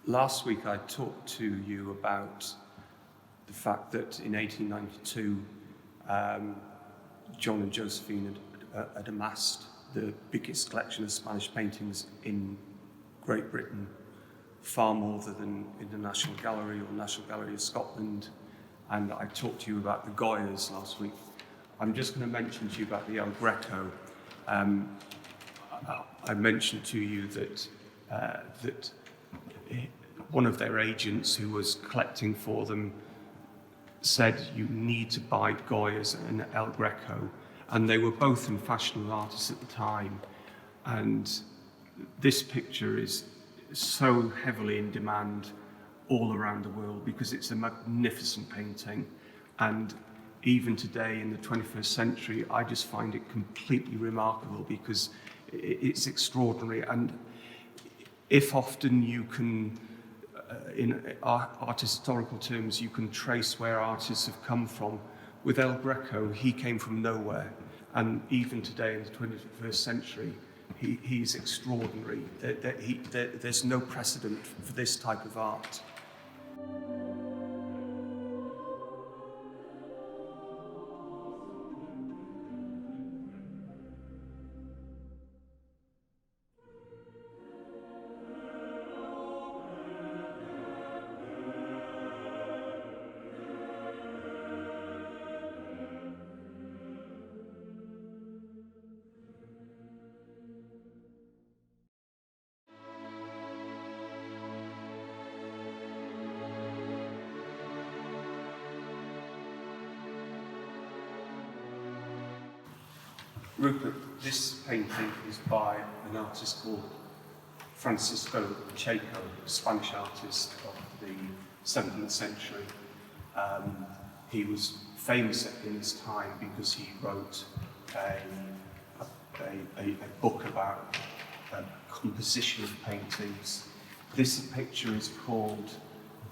Last week I talked to you about the fact that in 1892 John and Josephine had amassed the biggest collection of Spanish paintings in Great Britain, far more than in the National Gallery or National Gallery of Scotland. And I talked to you about the Goyas last week. I'm just going to mention to you about the El Greco. I mentioned to you that one of their agents who was collecting for them said you need to buy Goyas and El Greco, and they were both fashionable artists at the time. And this picture is so heavily in demand all around the world because it's a magnificent painting, and even today in the 21st century I just find it completely remarkable because it's extraordinary. And if often you can, in art historical terms, you can trace where artists have come from, with El Greco, he came from nowhere, and even today in the 21st century he's extraordinary. There's no precedent for this type of art. Rupert, this painting is by an artist called Francisco Pacheco, a Spanish artist of the 17th century. He was famous in his time because he wrote a book about composition of paintings. This picture is called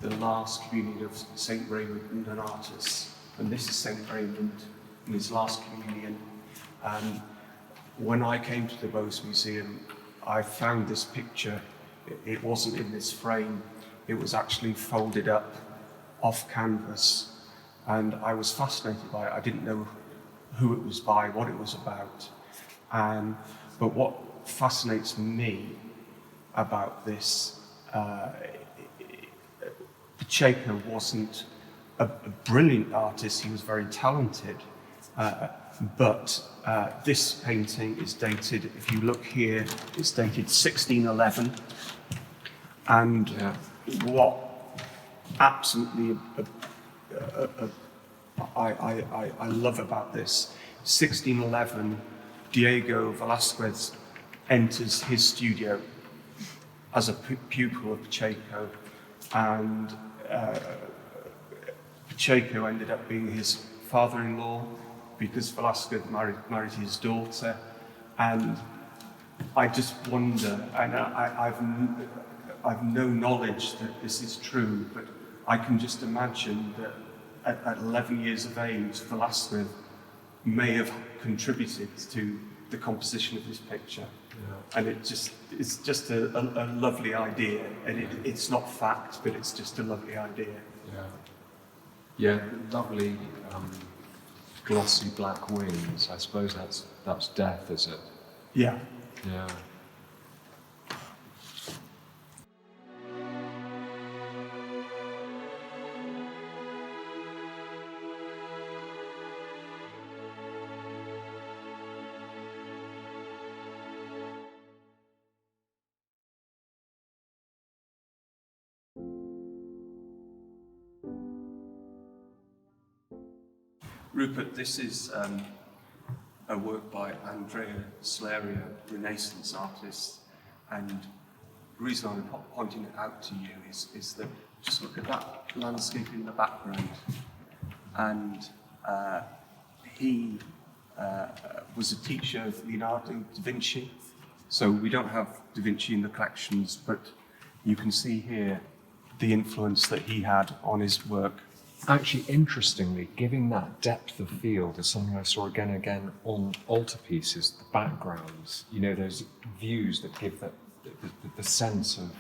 The Last Communion of St. Raymond, an artist, and this is St. Raymond in his last communion. When I came to the Bose Museum, I found this picture. It wasn't in this frame, it was actually folded up off canvas, and I was fascinated by it. I didn't know who it was by, what it was about. But what fascinates me about this, Pacheco wasn't a brilliant artist, he was very talented. But this painting is dated, if you look here, it's dated 1611. And what absolutely I love about this, 1611, Diego Velázquez enters his studio as a pupil of Pacheco, and Pacheco ended up being his father-in-law because Velázquez married his daughter. And I just wonder, and I've no knowledge that this is true, but I can just imagine that at 11 years of age, Velázquez may have contributed to the composition of this picture. Yeah. And it's just a lovely idea, and it's not fact, but it's just a lovely idea. Yeah, lovely glossy black wings. I suppose that's death, is it? Yeah. Yeah. Rupert, this is a work by Andrea Sleria, Renaissance artist, and the reason I'm pointing it out to you is that just look at that landscape in the background. And he was a teacher of Leonardo da Vinci, so we don't have da Vinci in the collections, but you can see here the influence that he had on his work. Actually, interestingly, giving that depth of field is something I saw again and again on altarpieces, the backgrounds, those views that give the sense of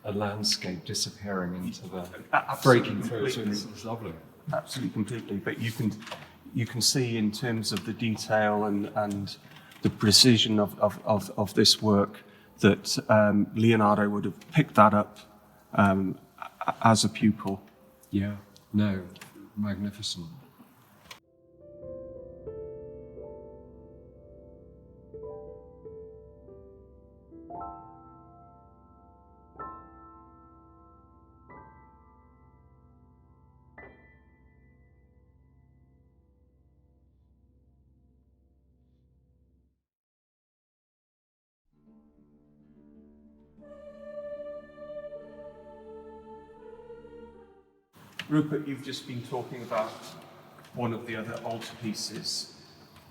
a landscape disappearing into the Absolutely, breaking through. completely. It's lovely. Absolutely, completely. But you can see in terms of the detail and the precision of this work that Leonardo would have picked that up as a pupil. Yeah, no, magnificent. Rupert, you've just been talking about one of the other altarpieces.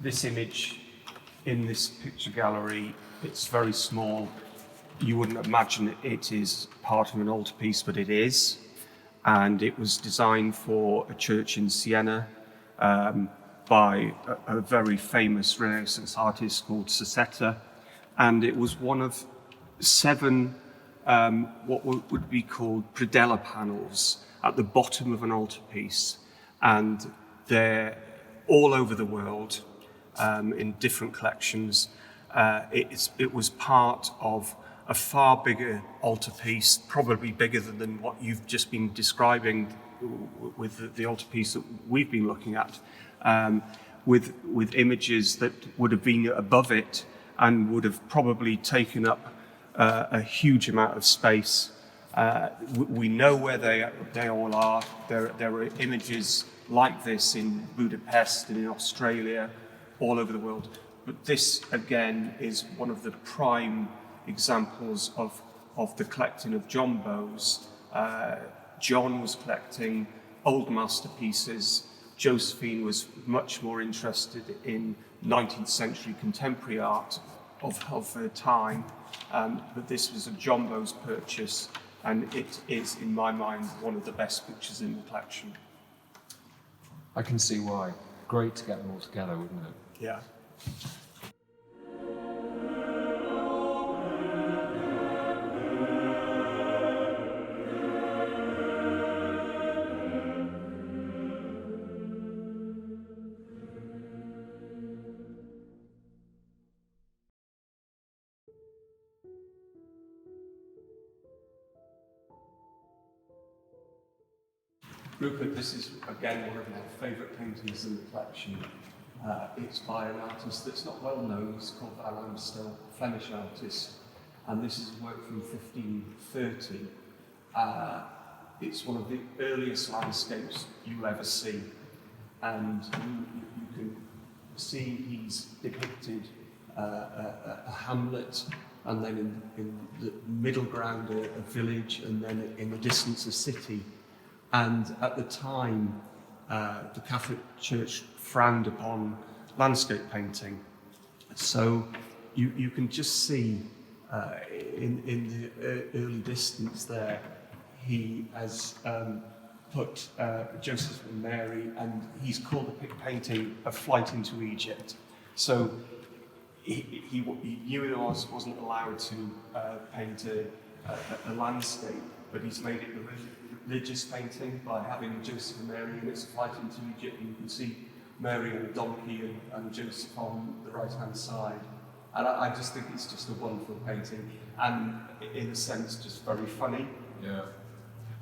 This image in this picture gallery, it's very small. You wouldn't imagine it is part of an altarpiece, but it is. And it was designed for a church in Siena by a very famous Renaissance artist called Siena. And it was one of 7 what would be called predella panels at the bottom of an altarpiece, and they're all over the world in different collections. It was part of a far bigger altarpiece, probably bigger than what you've just been describing with the altarpiece that we've been looking at, with images that would have been above it and would have probably taken up a huge amount of space. We know where they all are. There are images like this in Budapest and in Australia, all over the world. But this, again, is one of the prime examples of the collecting of John Bowes. John was collecting old masterpieces. Josephine was much more interested in 19th century contemporary art of her time. But this was a John Bowes purchase, and it is, in my mind, one of the best pictures in the collection. I can see why. Great to get them all together, wouldn't it? Yeah. Rupert, this is again one of my favourite paintings in the collection. It's by an artist that's not well known. He's called Van Amstel, Flemish artist, and this is a work from 1530. It's one of the earliest landscapes you'll ever see, and you can see he's depicted a hamlet, and then in the middle ground a village, and then in the distance a city. And at the time, the Catholic Church frowned upon landscape painting. So you can just see in the early distance there, he has put Joseph and Mary, and he's called the painting A Flight into Egypt. So he knew he wasn't allowed to paint a landscape, but he's made it a religious painting by having Joseph and Mary, and it's A Flight into Egypt, and you can see Mary on a donkey and Joseph on the right-hand side. And I just think it's just a wonderful painting, and in a sense, just very funny. Yeah.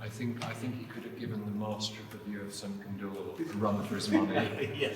I think he could have given the master of the earth some condole a run for his money. Yeah.